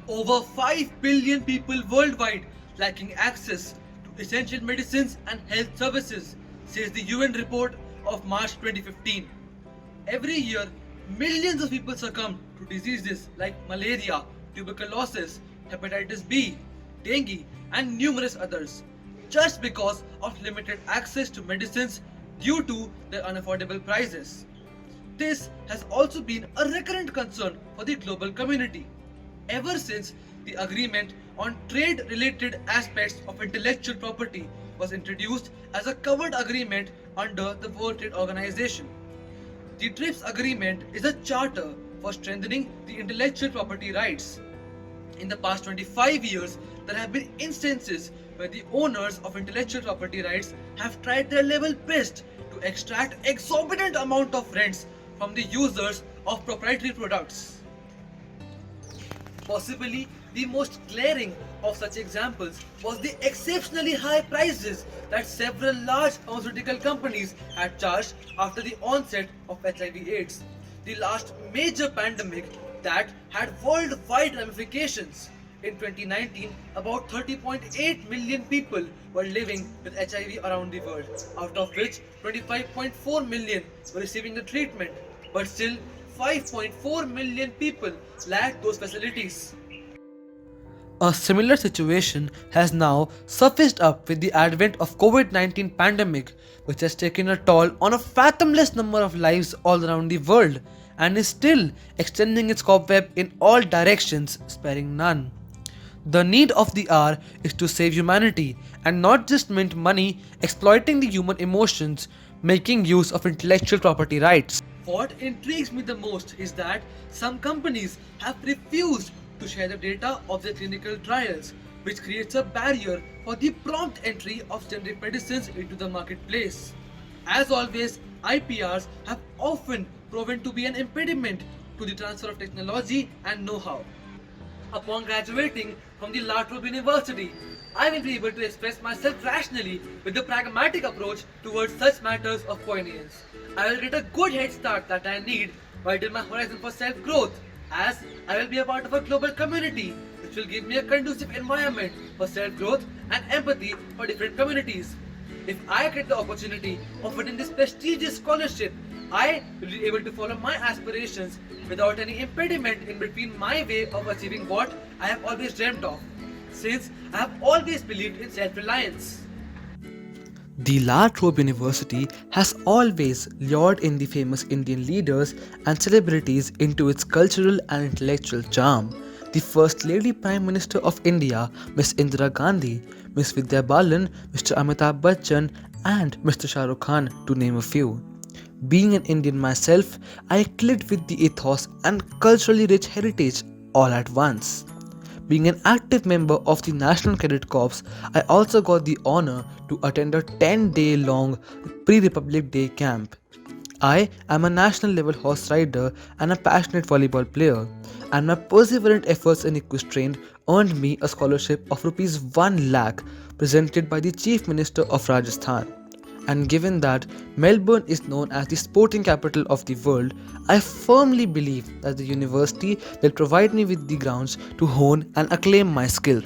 Over 5 billion people worldwide lacking access to essential medicines and health services, says the UN report of March 2015. Every year, millions of people succumb to diseases like malaria, tuberculosis, hepatitis B, dengue, and numerous others, just because of limited access to medicines due to their unaffordable prices. This has also been a recurrent concern for the global community ever since the agreement on trade related aspects of intellectual property was introduced as a covered agreement under the World Trade Organization. The TRIPS agreement is a charter for strengthening the intellectual property rights. In the past 25 years, there have been instances where the owners of intellectual property rights have tried their level best to extract exorbitant amount of rents from the users of proprietary products. Possibly the most glaring of such examples was the exceptionally high prices that several large pharmaceutical companies had charged after the onset of HIV/AIDS, the last major pandemic that had worldwide ramifications. In 2019, about 30.8 million people were living with HIV around the world, out of which 25.4 million were receiving the treatment, but still 5.4 million people lack those facilities. A similar situation has now surfaced up with the advent of COVID-19 pandemic, which has taken a toll on a fathomless number of lives all around the world and is still extending its cobweb in all directions, sparing none. The need of the hour is to save humanity and not just mint money exploiting the human emotions, making use of intellectual property rights. What intrigues me the most is that some companies have refused to share the data of their clinical trials, which creates a barrier for the prompt entry of generic medicines into the marketplace. As always, IPRs have often proven to be an impediment to the transfer of technology and know-how. Upon graduating from the Trobe University, I will be able to express myself rationally with a pragmatic approach towards such matters of poignance. I will get a good head start that I need widen my horizon for self-growth, as I will be a part of a global community which will give me a conducive environment for self-growth and empathy for different communities. If I get the opportunity of winning this prestigious scholarship, I will be able to follow my aspirations without any impediment in between my way of achieving what I have always dreamt of, since I have always believed in self-reliance. The La Trobe University has always lured in the famous Indian leaders and celebrities into its cultural and intellectual charm. The First Lady Prime Minister of India, Miss Indira Gandhi, Miss Vidya Balan, Mr. Amitabh Bachchan, and Mr. Shah Rukh Khan, to name a few. Being an Indian myself, I clicked with the ethos and culturally rich heritage all at once. Being an active member of the National Cadet Corps, I also got the honor to attend a 10-day long pre-Republic Day camp. I am a national level horse rider and a passionate volleyball player, and my perseverant efforts in equestrian earned me a scholarship of Rs 1 lakh presented by the Chief Minister of Rajasthan. And given that Melbourne is known as the sporting capital of the world, I firmly believe that the university will provide me with the grounds to hone and acclaim my skill.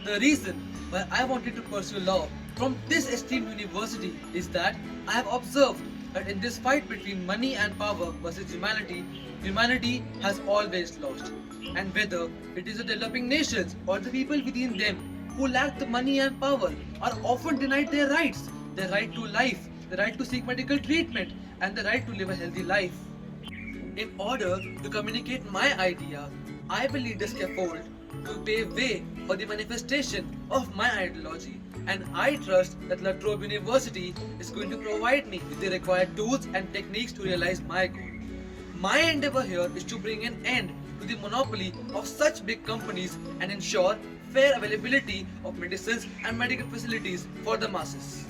The reason why I wanted to pursue law from this esteemed university is that I have observed that in this fight between money and power versus humanity, humanity has always lost. And whether it is the developing nations or the people within them who lack the money and power are often denied their rights, the right to life, the right to seek medical treatment, and the right to live a healthy life. In order to communicate my idea, I will lead the scaffold to pave way for the manifestation of my ideology, and I trust that La Trobe University is going to provide me with the required tools and techniques to realize my goal. My endeavor here is to bring an end to the monopoly of such big companies and ensure fair availability of medicines and medical facilities for the masses.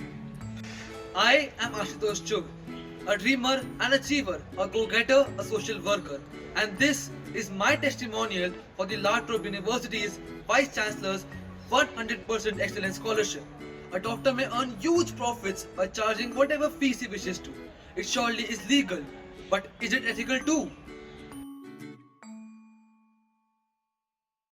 I am Ashutosh Chugh, a dreamer and achiever, a go-getter, a social worker, and this is my testimonial for the La Trobe University's Vice Chancellor's 100% Excellence Scholarship. A doctor may earn huge profits by charging whatever fees he wishes to. It surely is legal, but is it ethical too?